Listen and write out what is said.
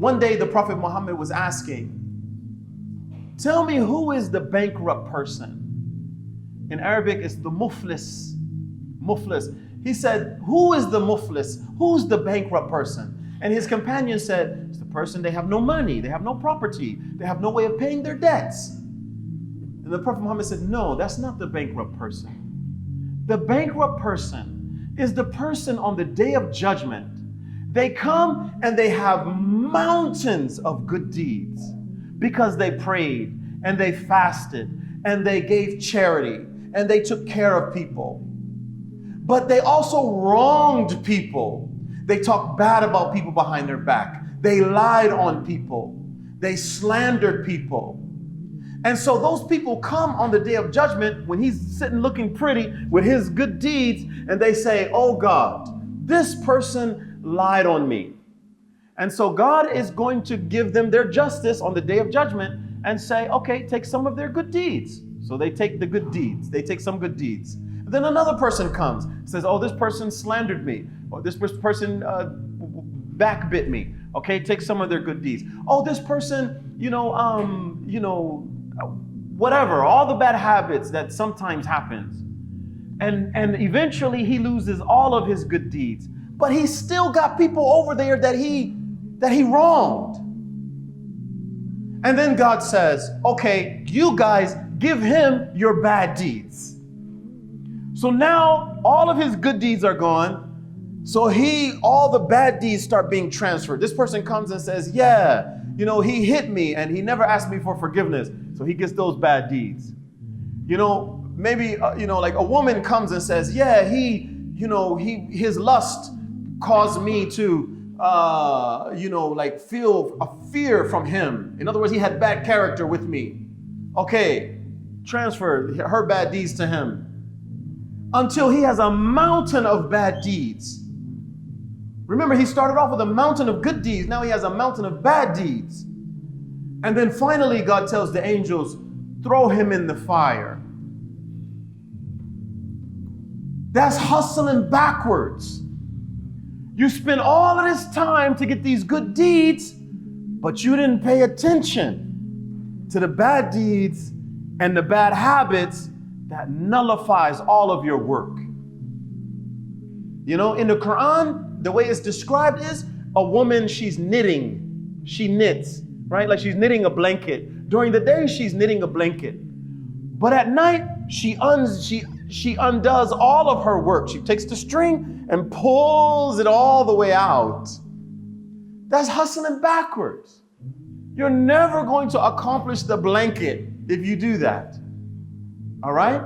One day the Prophet Muhammad was asking, tell me who is the bankrupt person? In Arabic, it's the muflis. Muflis. He said, who is the muflis? Who's the bankrupt person? And his companion said, it's the person, they have no money, they have no property, they have no way of paying their debts. And the Prophet Muhammad said, no, that's not the bankrupt person. The bankrupt person is the person on the day of judgment. They come and they have mountains of good deeds because they prayed and they fasted and they gave charity and they took care of people. But they also wronged people. They talked bad about people behind their back. They lied on people. They slandered people. And so those people come on the day of judgment when he's sitting looking pretty with his good deeds, and they say, oh God, this person lied on me. And so God is going to give them their justice on the day of judgment and say, okay, take some of their good deeds. So they take the good deeds. They take some good deeds. Then another person comes, says, oh, this person slandered me, or this person backbit me. Okay, take some of their good deeds. Oh, this person, whatever, all the bad habits that sometimes happens. And eventually he loses all of his good deeds. But he's still got people over there that he wronged. And then God says, okay, you guys give him your bad deeds. So now all of his good deeds are gone. So all the bad deeds start being transferred. This person comes and says, yeah, he hit me and he never asked me for forgiveness. So he gets those bad deeds. Maybe, like a woman comes and says, yeah, his lust caused me to, feel a fear from him. In other words, he had bad character with me. Okay, transfer her bad deeds to him. Until he has a mountain of bad deeds. Remember, he started off with a mountain of good deeds. Now he has a mountain of bad deeds. And then finally, God tells the angels, throw him in the fire. That's hustling backwards. You spend all of this time to get these good deeds, but you didn't pay attention to the bad deeds and the bad habits that nullifies all of your work. In the Quran, the way it's described is a woman, she's knitting. She knits, right? Like she's knitting a blanket. During the day, she's knitting a blanket. But at night, she undoes all of her work. She takes the string and pulls it all the way out. That's hustling backwards. You're never going to accomplish the blanket if you do that. All right?